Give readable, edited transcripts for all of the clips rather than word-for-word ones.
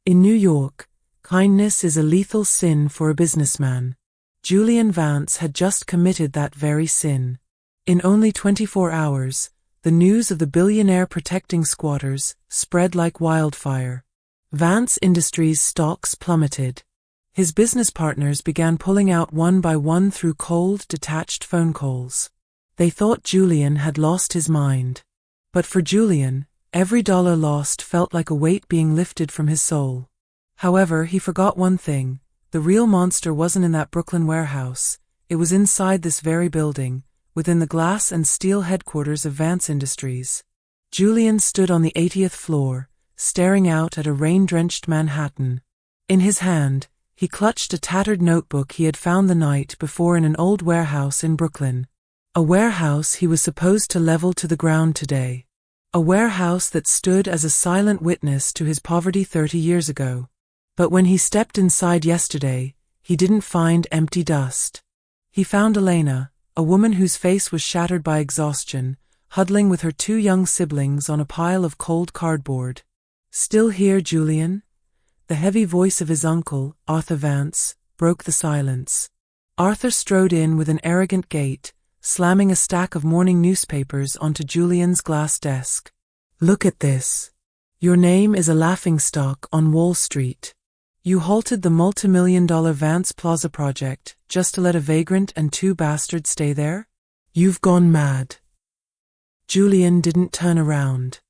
In New York, kindness is a lethal sin for a businessman. Julian Vance had just committed that very sin. In only 24 hours, the news of the billionaire protecting squatters spread like wildfire. Vance Industries' stocks plummeted. His business partners began pulling out one by one through cold, detached phone calls. They thought Julian had lost his mind. But for Julian, every dollar lost felt like a weight being lifted from his soul. However, he forgot one thing. The real monster wasn't in that Brooklyn warehouse. It was inside this very building, within the glass and steel headquarters of Vance Industries. Julian stood on the 80th floor, staring out at a rain-drenched Manhattan. In his hand, he clutched a tattered notebook he had found the night before in an old warehouse in Brooklyn. A warehouse he was supposed to level to the ground today. A warehouse that stood as a silent witness to his poverty 30 years ago. But when he stepped inside yesterday, he didn't find empty dust. He found Elena, a woman whose face was shattered by exhaustion, huddling with her 2 young siblings on a pile of cold cardboard. "Still here, Julian?" The heavy voice of his uncle, Arthur Vance, broke the silence. Arthur strode in with an arrogant gait, slamming a stack of morning newspapers onto Julian's glass desk. "Look at this. Your name is a laughingstock on Wall Street. You halted the multi-million-dollar Vance Plaza project just to let a vagrant and 2 bastards stay there? You've gone mad." Julian didn't turn around.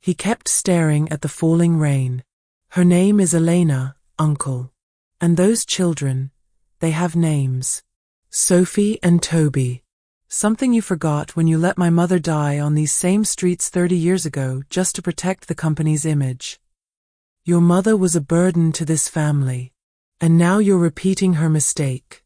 He kept staring at the falling rain. "Her name is Elena, Uncle. And those children, they have names. Sophie and Toby. Something you forgot when you let my mother die on these same streets 30 years ago just to protect the company's image. Your mother was a burden to this family. And now you're repeating her mistake."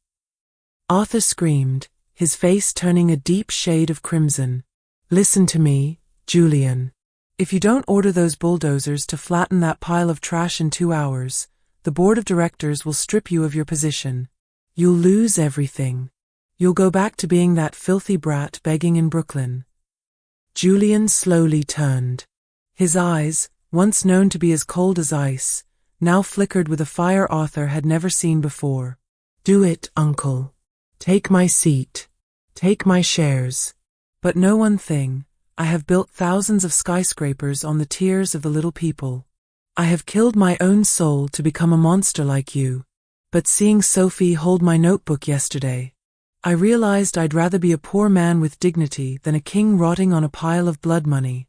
Arthur screamed, his face turning a deep shade of crimson. "Listen to me, Julian. If you don't order those bulldozers to flatten that pile of trash in 2 hours, the board of directors will strip you of your position. You'll lose everything. You'll go back to being that filthy brat begging in Brooklyn." Julian slowly turned. His eyes, once known to be as cold as ice, now flickered with a fire Arthur had never seen before. "Do it, Uncle. Take my seat. Take my shares. But know one thing. I have built thousands of skyscrapers on the tears of the little people. I have killed my own soul to become a monster like you. But seeing Sophie hold my notebook yesterday, I realized I'd rather be a poor man with dignity than a king rotting on a pile of blood money."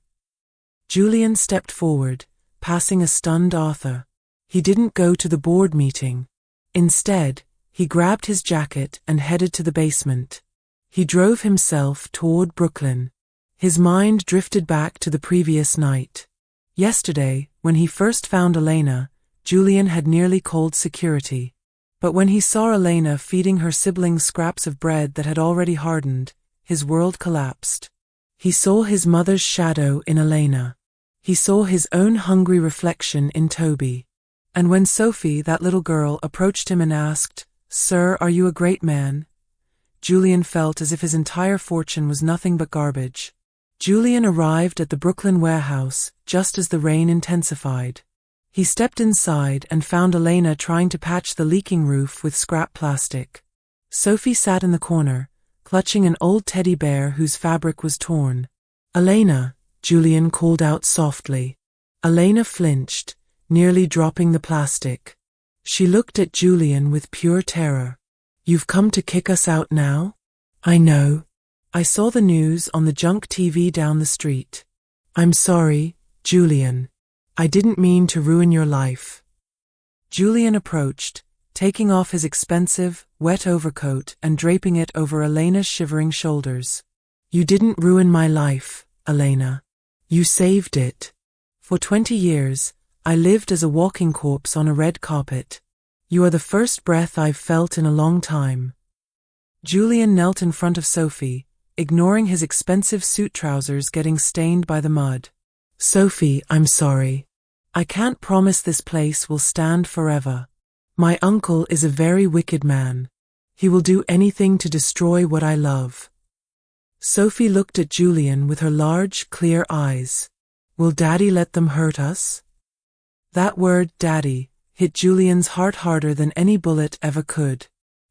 Julian stepped forward, passing a stunned Arthur. He didn't go to the board meeting. Instead, he grabbed his jacket and headed to the basement. He drove himself toward Brooklyn. His mind drifted back to the previous night. Yesterday, when he first found Elena, Julian had nearly called security. But when he saw Elena feeding her siblings scraps of bread that had already hardened, his world collapsed. He saw his mother's shadow in Elena. He saw his own hungry reflection in Toby. And when Sophie, that little girl, approached him and asked, "Sir, are you a great man?" Julian felt as if his entire fortune was nothing but garbage. Julian arrived at the Brooklyn warehouse just as the rain intensified. He stepped inside and found Elena trying to patch the leaking roof with scrap plastic. Sophie sat in the corner, clutching an old teddy bear whose fabric was torn. "Elena," Julian called out softly. Elena flinched, nearly dropping the plastic. She looked at Julian with pure terror. "You've come to kick us out now?" "I know. I saw the news on the junk TV down the street. I'm sorry, Julian. I didn't mean to ruin your life." Julian approached, taking off his expensive, wet overcoat and draping it over Elena's shivering shoulders. "You didn't ruin my life, Elena. You saved it. For 20 years, I lived as a walking corpse on a red carpet. You are the first breath I've felt in a long time." Julian knelt in front of Sophie, ignoring his expensive suit trousers getting stained by the mud. "Sophie, I'm sorry. I can't promise this place will stand forever. My uncle is a very wicked man. He will do anything to destroy what I love." Sophie looked at Julian with her large, clear eyes. "Will Daddy let them hurt us?" That word, Daddy, hit Julian's heart harder than any bullet ever could.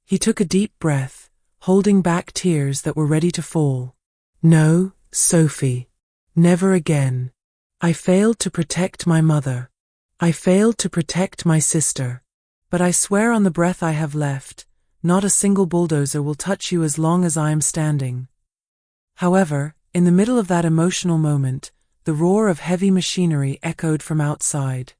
He took a deep breath, holding back tears that were ready to fall. No, Sophie. Never again. I failed to protect my mother. I failed to protect my sister. But I swear on the breath I have left, not a single bulldozer will touch you as long as I am standing. However, in the middle of that emotional moment, the roar of heavy machinery echoed from outside.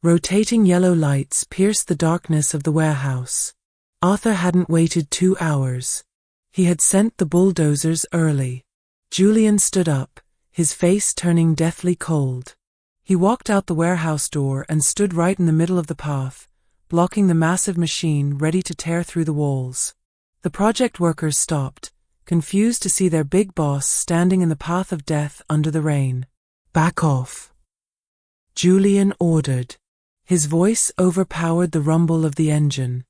Rotating yellow lights pierced the darkness of the warehouse. Arthur hadn't waited 2 hours. He had sent the bulldozers early. Julian stood up, his face turning deathly cold. He walked out the warehouse door and stood right in the middle of the path, blocking the massive machine ready to tear through the walls. The project workers stopped, confused to see their big boss standing in the path of death under the rain. Back off, Julian ordered. His voice overpowered the rumble of the engine.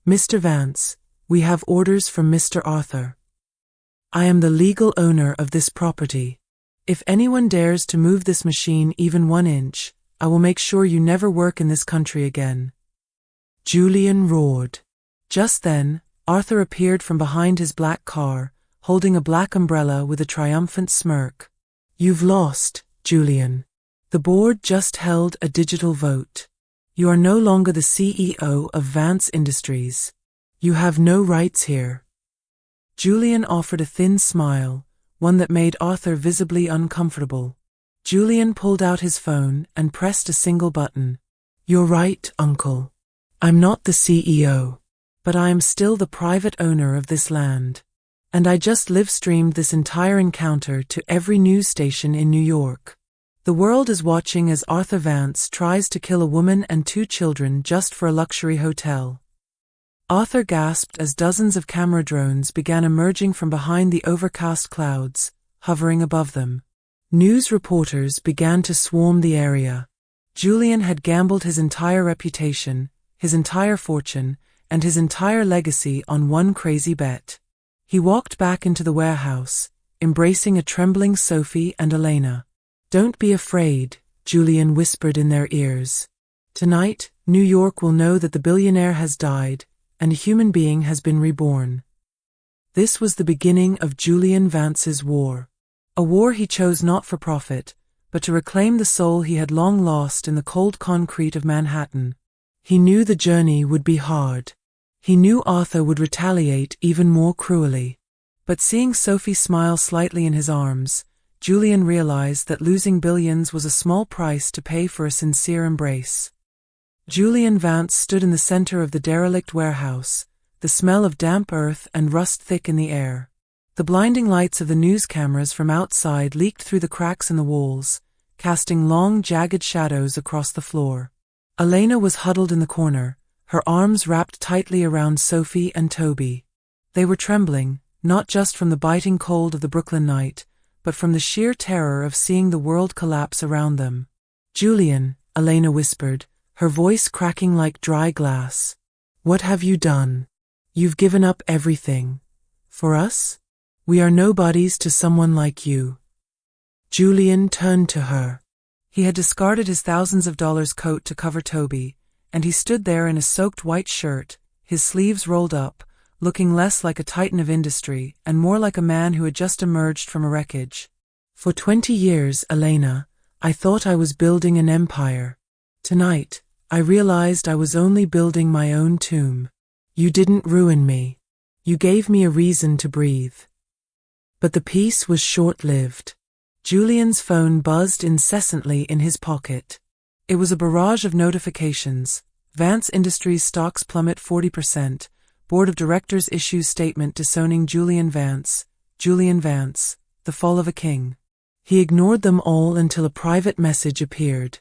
Mr. Vance, we have orders from Mr. Arthur. I am the legal owner of this property. If anyone dares to move this machine even 1 inch, I will make sure you never work in this country again. Julian roared. Just then, Arthur appeared from behind his black car, holding a black umbrella with a triumphant smirk. You've lost, Julian. The board just held a digital vote. You are no longer the CEO of Vance Industries. You have no rights here. Julian offered a thin smile, one that made Arthur visibly uncomfortable. Julian pulled out his phone and pressed a single button. You're right, Uncle. I'm not the CEO, but I am still the private owner of this land. And I just live-streamed this entire encounter to every news station in New York. The world is watching as Arthur Vance tries to kill a woman and 2 children just for a luxury hotel. Arthur gasped as dozens of camera drones began emerging from behind the overcast clouds, hovering above them. News reporters began to swarm the area. Julian had gambled his entire reputation, his entire fortune, and his entire legacy on one crazy bet. He walked back into the warehouse, embracing a trembling Sophie and Elena. Don't be afraid, Julian whispered in their ears. Tonight, New York will know that the billionaire has died, and a human being has been reborn. This was the beginning of Julian Vance's war. A war he chose not for profit, but to reclaim the soul he had long lost in the cold concrete of Manhattan. He knew the journey would be hard. He knew Arthur would retaliate even more cruelly. But seeing Sophie smile slightly in his arms, Julian realized that losing billions was a small price to pay for a sincere embrace. Julian Vance stood in the center of the derelict warehouse, the smell of damp earth and rust thick in the air. The blinding lights of the news cameras from outside leaked through the cracks in the walls, casting long, jagged shadows across the floor. Elena was huddled in the corner, her arms wrapped tightly around Sophie and Toby. They were trembling, not just from the biting cold of the Brooklyn night, but from the sheer terror of seeing the world collapse around them. Julian, Elena whispered, her voice cracking like dry glass. What have you done? You've given up everything. For us? We are nobodies to someone like you. Julian turned to her. He had discarded his thousands of dollars coat to cover Toby, and he stood there in a soaked white shirt, his sleeves rolled up, looking less like a titan of industry and more like a man who had just emerged from a wreckage. For 20 years, Elena, I thought I was building an empire. Tonight, I realized I was only building my own tomb. You didn't ruin me. You gave me a reason to breathe. But the peace was short-lived. Julian's phone buzzed incessantly in his pocket. It was a barrage of notifications. Vance Industries stocks plummet 40%. Board of Directors issues statement disowning Julian Vance, the fall of a king. He ignored them all until a private message appeared.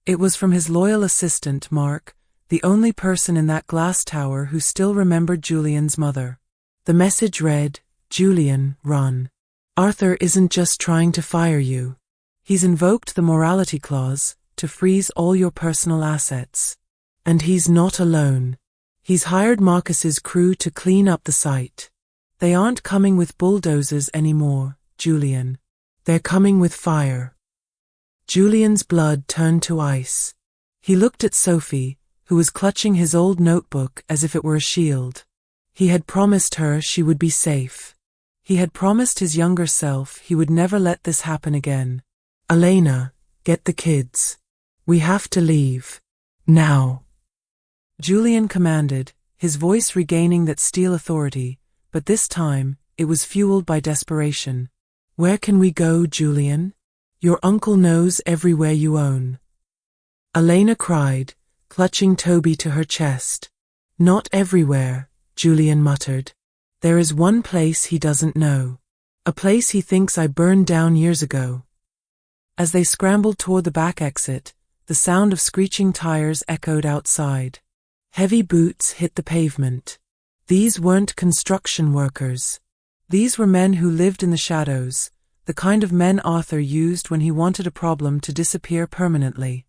It was from his loyal assistant, Mark, the only person in that glass tower who still remembered Julian's mother. The message read, Julian, run. Arthur isn't just trying to fire you. He's invoked the morality clause to freeze all your personal assets. And he's not alone. He's hired Marcus's crew to clean up the site. They aren't coming with bulldozers anymore, Julian. They're coming with fire. Julian's blood turned to ice. He looked at Sophie, who was clutching his old notebook as if it were a shield. He had promised her she would be safe. He had promised his younger self he would never let this happen again. Elena, get the kids. We have to leave. Now. Julian commanded, his voice regaining that steel authority, but this time, it was fueled by desperation. Where can we go, Julian? Your uncle knows everywhere you own. Elena cried, clutching Toby to her chest. Not everywhere, Julian muttered. There is one place he doesn't know. A place he thinks I burned down years ago. As they scrambled toward the back exit, the sound of screeching tires echoed outside. Heavy boots hit the pavement. These weren't construction workers. These were men who lived in the shadows, the kind of men Arthur used when he wanted a problem to disappear permanently.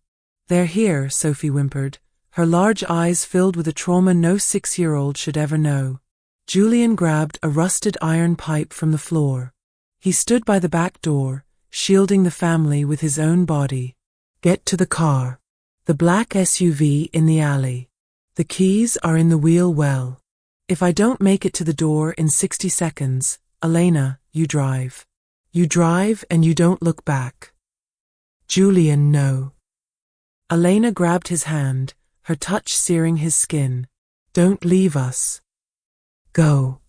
They're here, Sophie whimpered, her large eyes filled with a trauma no 6-year-old should ever know. Julian grabbed a rusted iron pipe from the floor. He stood by the back door, shielding the family with his own body. Get to the car. The black SUV in the alley. The keys are in the wheel well. If I don't make it to the door in 60 seconds, Elena, you drive. You drive and you don't look back. Julian, no. Elena grabbed his hand, her touch searing his skin. Don't leave us. Go.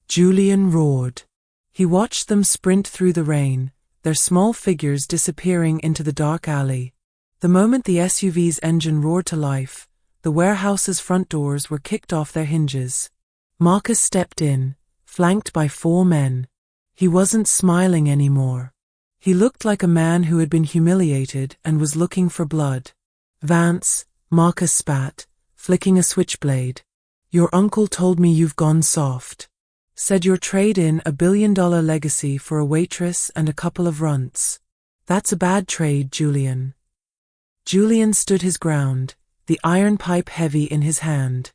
Julian roared. He watched them sprint through the rain, their small figures disappearing into the dark alley. The moment the SUV's engine roared to life, the warehouse's front doors were kicked off their hinges. Marcus stepped in, flanked by 4 men. He wasn't smiling anymore. He looked like a man who had been humiliated and was looking for blood. Vance, Marcus spat, flicking a switchblade. Your uncle told me you've gone soft. Said you'll trade in $1 billion legacy for a waitress and a couple of runts. That's a bad trade, Julian. Julian stood his ground, the iron pipe heavy in his hand.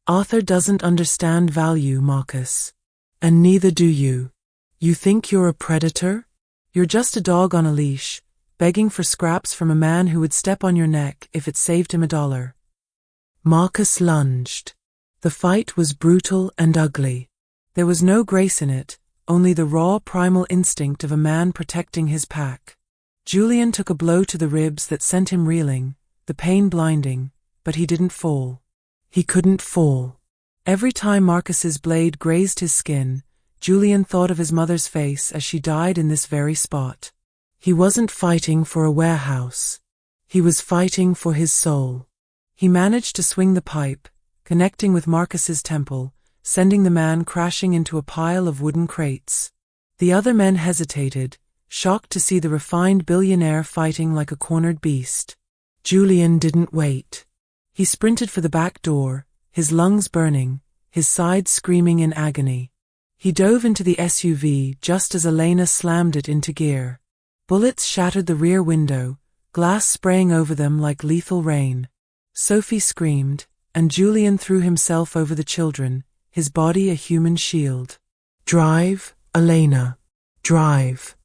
Arthur doesn't understand value, Marcus. And neither do you. You think you're a predator? You're just a dog on a leash, begging for scraps from a man who would step on your neck if it saved him $1. Marcus lunged. The fight was brutal and ugly. There was no grace in it, only the raw primal instinct of a man protecting his pack. Julian took a blow to the ribs that sent him reeling, the pain blinding, but he didn't fall. He couldn't fall. Every time Marcus's blade grazed his skin, Julian thought of his mother's face as she died in this very spot. He wasn't fighting for a warehouse. He was fighting for his soul. He managed to swing the pipe, connecting with Marcus's temple, sending the man crashing into a pile of wooden crates. The other men hesitated, shocked to see the refined billionaire fighting like a cornered beast. Julian didn't wait. He sprinted for the back door, his lungs burning, his sides screaming in agony. He dove into the SUV just as Elena slammed it into gear. Bullets shattered the rear window, glass spraying over them like lethal rain. Sophie screamed, and Julian threw himself over the children, his body a human shield. Drive, Elena. Drive.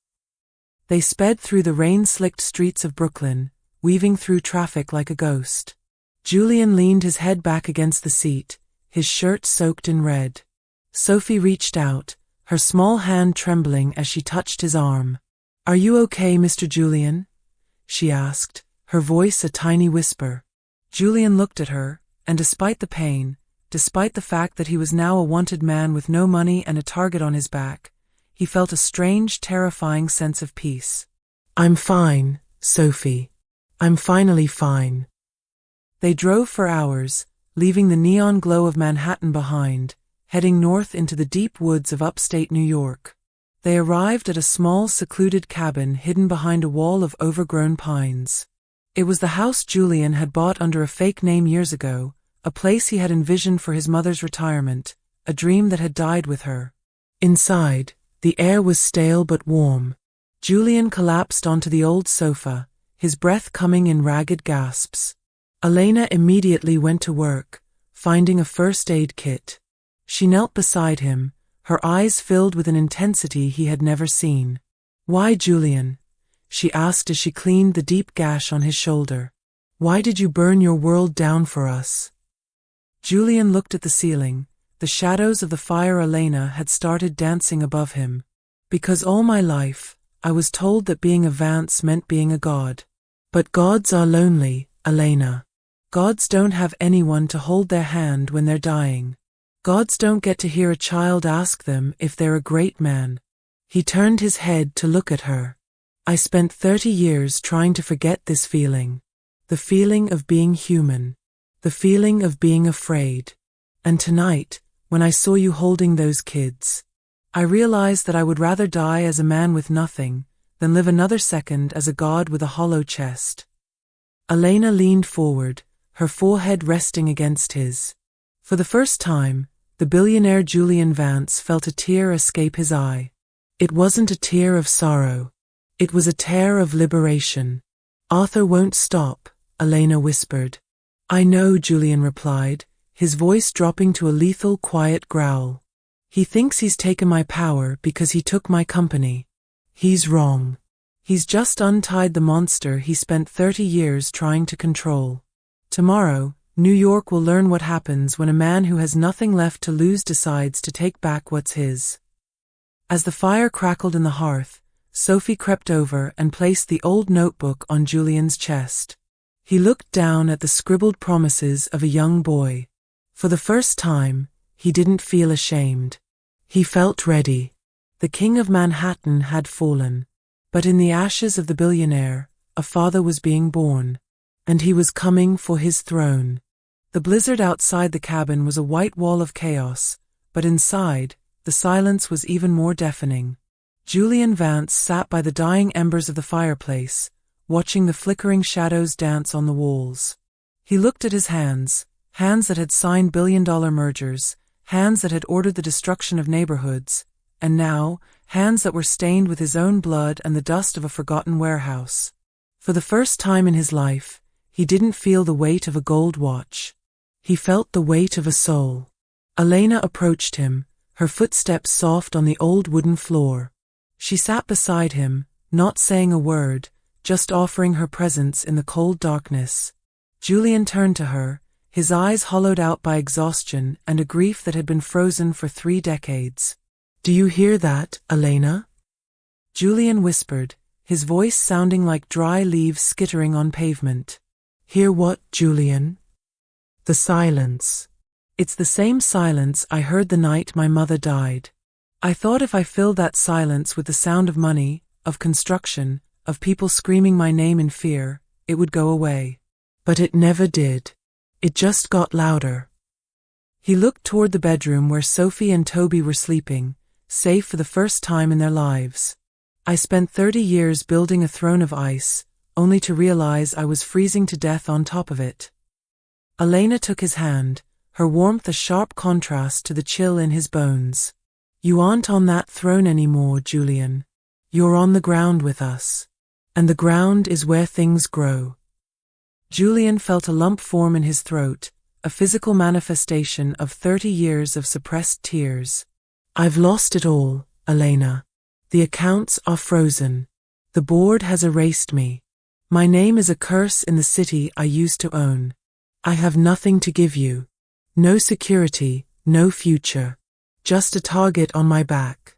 They sped through the rain-slicked streets of Brooklyn, weaving through traffic like a ghost. Julian leaned his head back against the seat, his shirt soaked in red. Sophie reached out, her small hand trembling as she touched his arm. Are you okay, Mr. Julian? She asked, her voice a tiny whisper. Julian looked at her, and despite the pain, despite the fact that he was now a wanted man with no money and a target on his back, he felt a strange, terrifying sense of peace. I'm fine, Sophie. I'm finally fine. They drove for hours, leaving the neon glow of Manhattan behind, heading north into the deep woods of upstate New York. They arrived at a small, secluded cabin hidden behind a wall of overgrown pines. It was the house Julian had bought under a fake name years ago, a place he had envisioned for his mother's retirement, a dream that had died with her. Inside, the air was stale but warm. Julian collapsed onto the old sofa, his breath coming in ragged gasps. Elena immediately went to work, finding a first aid kit. She knelt beside him, her eyes filled with an intensity he had never seen. Why, Julian? She asked as she cleaned the deep gash on his shoulder. Why did you burn your world down for us? Julian looked at the ceiling. The shadows of the fire Elena had started dancing above him. Because all my life, I was told that being a Vance meant being a god. But gods are lonely, Elena. Gods don't have anyone to hold their hand when they're dying. Gods don't get to hear a child ask them if they're a great man. He turned his head to look at her. I spent 30 years trying to forget this feeling. The feeling of being human. The feeling of being afraid. And tonight, when I saw you holding those kids, I realized that I would rather die as a man with nothing than live another second as a god with a hollow chest. Elena leaned forward, her forehead resting against his. For the first time, the billionaire Julian Vance felt a tear escape his eye. It wasn't a tear of sorrow. It was a tear of liberation. Arthur won't stop, Elena whispered. I know, Julian replied, his voice dropping to a lethal, quiet growl. He thinks he's taken my power because he took my company. He's wrong. He's just untied the monster he spent 30 years trying to control. Tomorrow, New York will learn what happens when a man who has nothing left to lose decides to take back what's his. As the fire crackled in the hearth, Sophie crept over and placed the old notebook on Julian's chest. He looked down at the scribbled promises of a young boy. For the first time, he didn't feel ashamed. He felt ready. The king of Manhattan had fallen. But in the ashes of the billionaire, a father was being born. And he was coming for his throne. The blizzard outside the cabin was a white wall of chaos, but inside, the silence was even more deafening. Julian Vance sat by the dying embers of the fireplace, watching the flickering shadows dance on the walls. He looked at his hands that had signed billion-dollar mergers, hands that had ordered the destruction of neighborhoods, and now, hands that were stained with his own blood and the dust of a forgotten warehouse. For the first time in his life, he didn't feel the weight of a gold watch. He felt the weight of a soul. Elena approached him, her footsteps soft on the old wooden floor. She sat beside him, not saying a word, just offering her presence in the cold darkness. Julian turned to her, his eyes hollowed out by exhaustion and a grief that had been frozen for 3 decades. Do you hear that, Elena? Julian whispered, his voice sounding like dry leaves skittering on pavement. Hear what, Julian? The silence. It's the same silence I heard the night my mother died. I thought if I filled that silence with the sound of money, of construction, of people screaming my name in fear, it would go away. But it never did. It just got louder. He looked toward the bedroom where Sophie and Toby were sleeping, safe for the first time in their lives. I spent 30 years building a throne of ice, only to realize I was freezing to death on top of it. Elena took his hand, her warmth a sharp contrast to the chill in his bones. You aren't on that throne anymore, Julian. You're on the ground with us. And the ground is where things grow. Julian felt a lump form in his throat, a physical manifestation of 30 years of suppressed tears. I've lost it all, Elena. The accounts are frozen. The board has erased me. My name is a curse in the city I used to own. I have nothing to give you. No security, no future. Just a target on my back.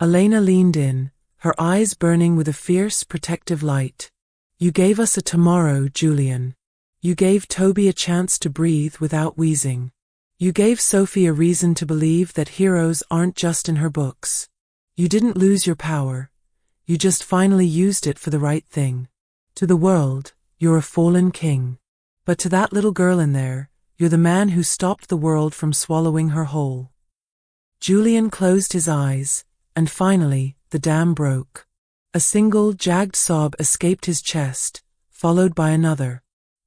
Elena leaned in, her eyes burning with a fierce, protective light. You gave us a tomorrow, Julian. You gave Toby a chance to breathe without wheezing. You gave Sophie a reason to believe that heroes aren't just in her books. You didn't lose your power. You just finally used it for the right thing. To the world, you're a fallen king. But to that little girl in there, you're the man who stopped the world from swallowing her whole. Julian closed his eyes, and finally, the dam broke. A single, jagged sob escaped his chest, followed by another.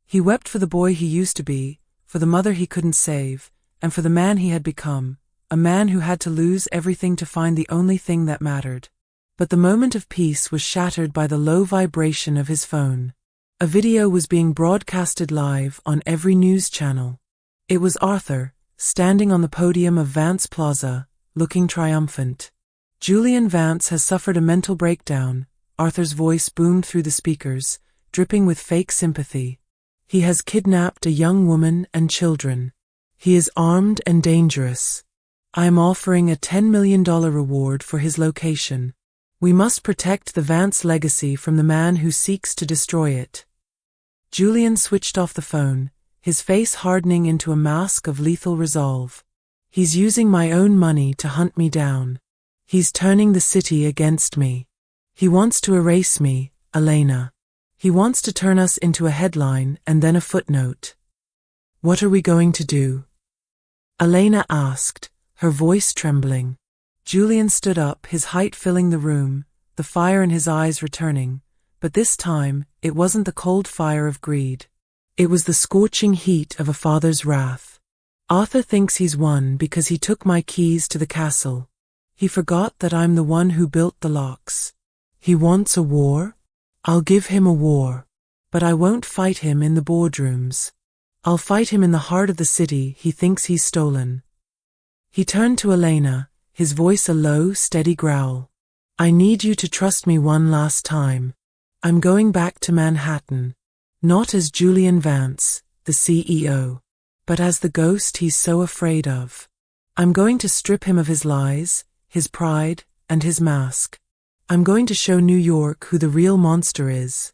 He wept for the boy he used to be, for the mother he couldn't save, and for the man he had become, a man who had to lose everything to find the only thing that mattered. But the moment of peace was shattered by the low vibration of his phone. A video was being broadcasted live on every news channel. It was Arthur, standing on the podium of Vance Plaza, looking triumphant. Julian Vance has suffered a mental breakdown, Arthur's voice boomed through the speakers, dripping with fake sympathy. He has kidnapped a young woman and children. He is armed and dangerous. I am offering a $10 million reward for his location. We must protect the Vance legacy from the man who seeks to destroy it." Julian switched off the phone, his face hardening into a mask of lethal resolve. "He's using my own money to hunt me down. He's turning the city against me. He wants to erase me, Elena. He wants to turn us into a headline and then a footnote." "What are we going to do?" Elena asked, her voice trembling. Julian stood up, his height filling the room, the fire in his eyes returning, but this time it wasn't the cold fire of greed. It was the scorching heat of a father's wrath. "Arthur thinks he's won because he took my keys to the castle. He forgot that I'm the one who built the locks. He wants a war? I'll give him a war. But I won't fight him in the boardrooms. I'll fight him in the heart of the city he thinks he's stolen." He turned to Elena, his voice a low, steady growl. "I need you to trust me one last time. I'm going back to Manhattan. Not as Julian Vance, the CEO, but as the ghost he's so afraid of. I'm going to strip him of his lies, his pride, and his mask. I'm going to show New York who the real monster is."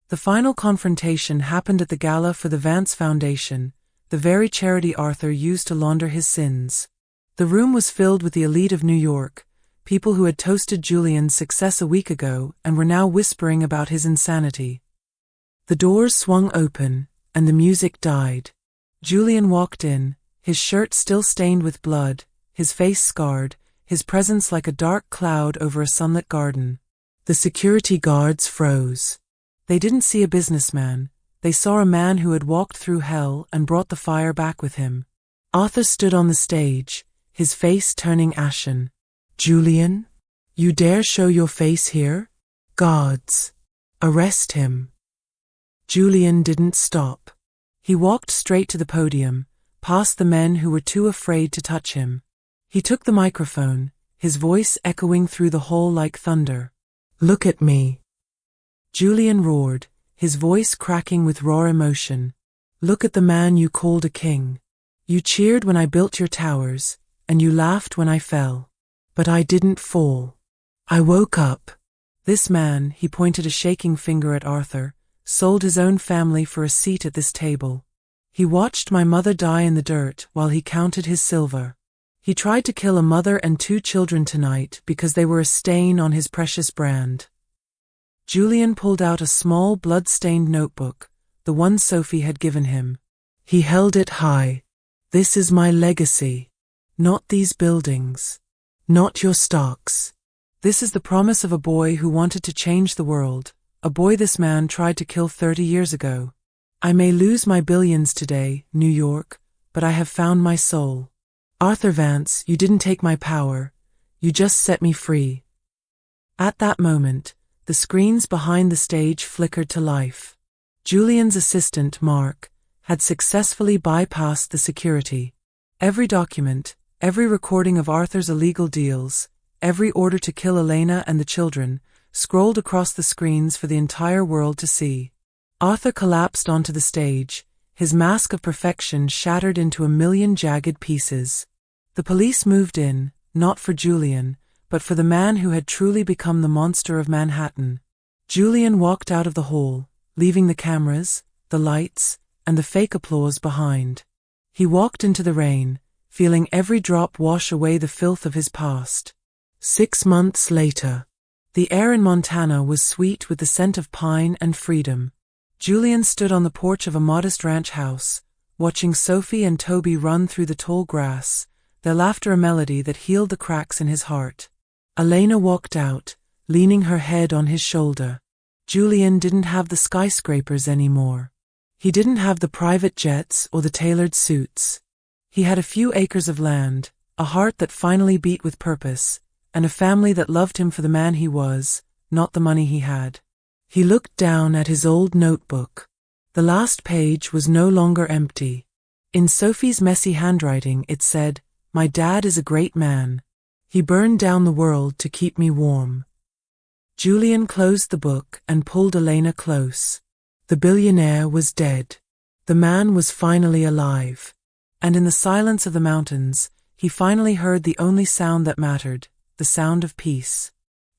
The final confrontation happened at the gala for the Vance Foundation, the very charity Arthur used to launder his sins. The room was filled with the elite of New York, people who had toasted Julian's success a week ago and were now whispering about his insanity. The doors swung open, and the music died. Julian walked in, his shirt still stained with blood, his face scarred, his presence like a dark cloud over a sunlit garden. The security guards froze. They didn't see a businessman, they saw a man who had walked through hell and brought the fire back with him. Arthur stood on the stage, his face turning ashen. "Julian? You dare show your face here? Guards! Arrest him!" Julian didn't stop. He walked straight to the podium, past the men who were too afraid to touch him. He took the microphone, his voice echoing through the hall like thunder. "Look at me!" Julian roared, his voice cracking with raw emotion. "Look at the man you called a king. You cheered when I built your towers, and you laughed when I fell. But I didn't fall. I woke up. This man," he pointed a shaking finger at Arthur, "sold his own family for a seat at this table. He watched my mother die in the dirt while he counted his silver. He tried to kill a mother and 2 children tonight because they were a stain on his precious brand." Julian pulled out a small blood-stained notebook, the one Sophie had given him. He held it high. "This is my legacy. Not these buildings. Not your stocks. This is the promise of a boy who wanted to change the world, a boy this man tried to kill 30 years ago. I may lose my billions today, New York, but I have found my soul. Arthur Vance, you didn't take my power, you just set me free." At that moment, the screens behind the stage flickered to life. Julian's assistant, Mark, had successfully bypassed the security. Every document, every recording of Arthur's illegal deals, every order to kill Elena and the children, scrolled across the screens for the entire world to see. Arthur collapsed onto the stage, his mask of perfection shattered into a million jagged pieces. The police moved in, not for Julian, but for the man who had truly become the monster of Manhattan. Julian walked out of the hall, leaving the cameras, the lights, and the fake applause behind. He walked into the rain, feeling every drop wash away the filth of his past. 6 months later. The air in Montana was sweet with the scent of pine and freedom. Julian stood on the porch of a modest ranch house, watching Sophie and Toby run through the tall grass, their laughter a melody that healed the cracks in his heart. Elena walked out, leaning her head on his shoulder. Julian didn't have the skyscrapers anymore. He didn't have the private jets or the tailored suits. He had a few acres of land, a heart that finally beat with purpose, and a family that loved him for the man he was, not the money he had. He looked down at his old notebook. The last page was no longer empty. In Sophie's messy handwriting it said, "My dad is a great man. He burned down the world to keep me warm." Julian closed the book and pulled Elena close. The billionaire was dead. The man was finally alive. And in the silence of the mountains, he finally heard the only sound that mattered, the sound of peace.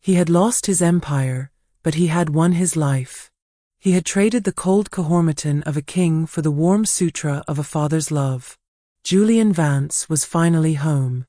He had lost his empire, but he had won his life. He had traded the cold cajourmatin of a king for the warm sutra of a father's love. Julian Vance was finally home.